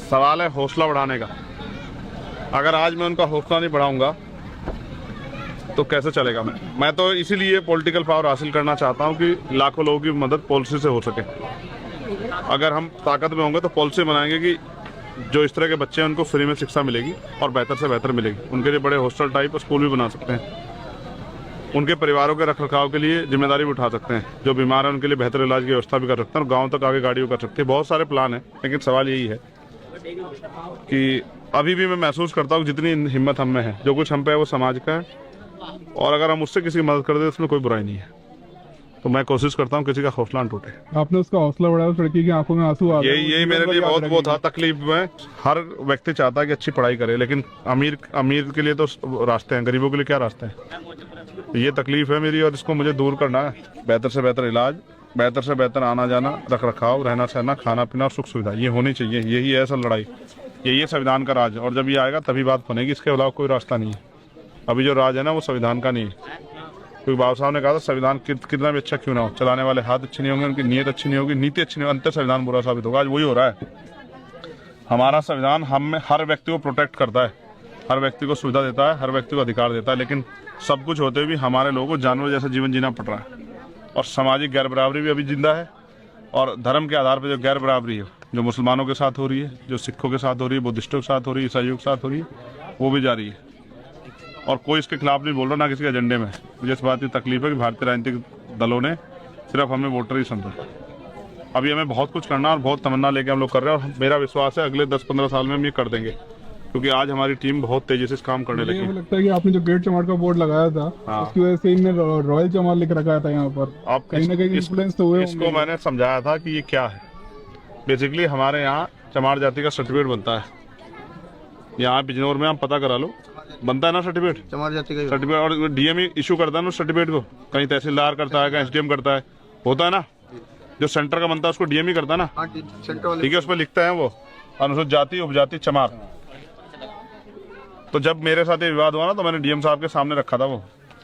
सवाल है हौसला बढ़ाने का। अगर आज मैं उनका हौसला नहीं बढ़ाऊंगा तो कैसे चलेगा। मैं तो इसीलिए पॉलिटिकल पावर हासिल करना चाहता हूं कि लाखों लोगों की मदद पॉलिसी से हो सके। अगर हम ताकत में होंगे तो पॉलिसी बनाएंगे कि जो इस तरह के बच्चे हैं उनको फ्री में शिक्षा मिलेगी और बेहतर से बेहतर मिलेगी। उनके लिए बड़े हॉस्टल टाइप स्कूल भी बना सकते हैं। उनके परिवारों के रखरखाव के लिए जिम्मेदारी भी उठा सकते हैं। जो बीमार है उनके लिए बेहतर इलाज की व्यवस्था भी कर सकते हैं और गाँव तक आगे गाड़ियों कर सकते हैं। बहुत सारे प्लान हैं, लेकिन सवाल यही है कि अभी भी मैं महसूस करता हूँ जितनी हिम्मत हम में है, जो कुछ हम पे है वो समाज का है, और अगर हम उससे किसी की मदद कर दे उसमें कोई बुराई नहीं है। तो मैं कोशिश करता हूँ किसी का हौसला न टूटे। आपने उसका हौसला बढ़ाया, उस लड़की की आंखों में आंसू आ गए। यही मेरे लिए बहुत वो था तकलीफ में। हर व्यक्ति चाहता है कि अच्छी पढ़ाई करे, लेकिन अमीर के लिए तो रास्ते हैं, गरीबों के लिए क्या रास्ते हैं। ये तकलीफ है मेरी और इसको मुझे दूर करना है। बेहतर से बेहतर इलाज, बेहतर से बेहतर आना जाना, रख रखाव, रहना सहना, खाना पीना और सुख सुविधा, ये होनी चाहिए। यही है असल लड़ाई, यही है संविधान का राज। और जब ये आएगा तभी बात बनेगी, इसके अलावा कोई रास्ता नहीं है। अभी जो राज है ना वो संविधान का नहीं है। क्योंकि बाबा साहब ने कहा था संविधान कितना भी अच्छा क्यों ना हो, चलाने वाले हाथ अच्छे नहीं होंगे, उनकी नीयत अच्छी नहीं होगी, नीति अच्छी नहीं होगी, अंतर संविधान बुरा साबित होगा। आज वही हो रहा है। हमारा संविधान हम हर व्यक्ति को प्रोटेक्ट करता है, हर व्यक्ति को सुविधा देता है, हर व्यक्ति को अधिकार देता है, लेकिन सब कुछ होते हुए भी हमारे लोगों को जानवर जैसा जीवन जीना पड़ रहा है। और सामाजिक गैर बराबरी भी अभी जिंदा है। और धर्म के आधार पर जो गैर बराबरी है, जो मुसलमानों के साथ हो रही है, जो सिखों के साथ हो रही है, बुद्धिस्टों के साथ हो रही है, ईसाइयों के साथ हो रही है, वो भी जारी है। और कोई इसके खिलाफ नहीं बोल रहा, ना किसी के एजेंडे में। मुझे इस बात की तकलीफ है कि भारतीय राजनीतिक दलों ने सिर्फ हमें वोटर ही समझा। अभी हमें बहुत कुछ करना और बहुत तमन्ना लेके हम लोग कर रहे हैं, और मेरा विश्वास है अगले 10-15 साल में हम ये कर देंगे, क्योंकि आज हमारी टीम बहुत तेजी से इस काम करने लगी है। लगता है कि आपने जो ग्रेट चमार का बोर्ड लगाया था, उसकी वजह से इनने रॉयल चमार लिख रखा था यहाँ पर। आप कहीं ना कहीं इन्फ्लुएंस तो हुए। इसको मैंने समझाया था कि ये क्या है। बेसिकली हमारे यहाँ चमार जाति का सर्टिफिकेट बनता है। यहाँ बिजनौर में आप पता करा लो, बनता है ना सर्टिफिकेट, चमार जाति का सर्टिफिकेट। और डीएम इशू करता है ना उस सर्टिफिकेट को, कहीं तहसीलदार करता है, कहीं एसडीएम करता है, होता है ना। जो सेंटर का बनता है उसको डीएम ही करता है ना, ठीक है। उस पर लिखते हैं वो अनुसूचित जाति उपजाति चमार। तो जब मेरे साथ ये विवाद हुआ ना, तो मैंने डीएम साहब के सामने रखा था। वो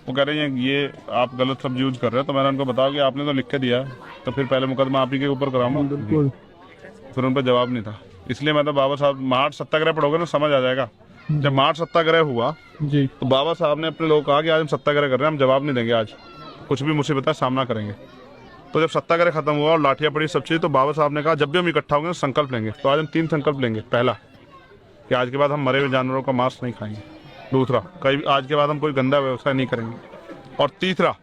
कह रहे हैं ये आप गलत शब्द यूज कर रहे हैं। तो मैंने उनको बताया कि आपने तो लिख के दिया, तो फिर पहले मुकदमा आप ही के ऊपर कराऊंगा। फिर उन पर जवाब नहीं था। इसलिए मैं तो बाबा साहब, मार्च सत्याग्रह पढ़ोगे ना समझ आ जाएगा। जब मार्च सत्याग्रह हुआ जी, तो बाबा साहब ने अपने लोग कहा कि आज हम सत्याग्रह कर रहे हैं, हम जवाब नहीं देंगे, आज कुछ भी मुसीबत का सामना करेंगे। तो जब सत्याग्रह खत्म हुआ और लाठियां पड़ी सब चीज़, तो बाबा साहब ने कहा जब भी हम इकट्ठा होंगे संकल्प लेंगे। तो आज हम 3 संकल्प लेंगे। पहला कि आज के बाद हम मरे हुए जानवरों का मांस नहीं खाएंगे। दूसरा, कहीं आज के बाद हम कोई गंदा व्यवसाय नहीं करेंगे। और तीसरा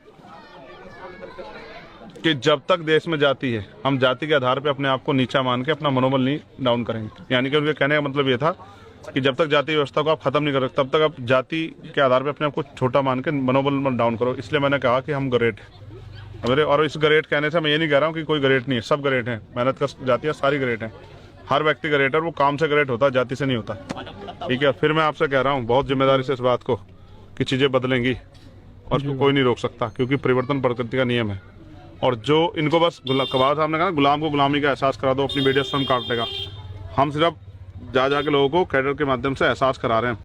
कि जब तक देश में जाति है, हम जाति के आधार पे अपने आप को नीचा मान के अपना मनोबल नहीं डाउन करेंगे। यानी कि उनके कहने का मतलब ये था कि जब तक जाति व्यवस्था को आप खत्म नहीं करोगे, तब तक आप जाति के आधार पे अपने आप को छोटा मान के मनोबल डाउन करो। इसलिए मैंने कहा कि हम ग्रेट हैं मेरे। और इस ग्रेट कहने से मैं ये नहीं कह रहा हूँ कि कोई ग्रेट नहीं है, सब ग्रेट हैं। मेहनत कर जातियाँ सारी ग्रेट हैं, हर व्यक्ति ग्रेट है। वो काम से ग्रेट होता है, जाति से नहीं होता, ठीक है। फिर मैं आपसे कह रहा हूँ बहुत जिम्मेदारी से इस बात को कि चीज़ें बदलेंगी और उसको कोई नहीं रोक सकता, क्योंकि परिवर्तन प्रकृति का नियम है। और जो इनको बस कबाब साहब ने कहा गुलाम को गुलामी का एहसास करा दो, अपनी बेटी स्वयं काट लेगा। हम सिर्फ जा के लोगों को कैडर के माध्यम से एहसास करा रहे हैं।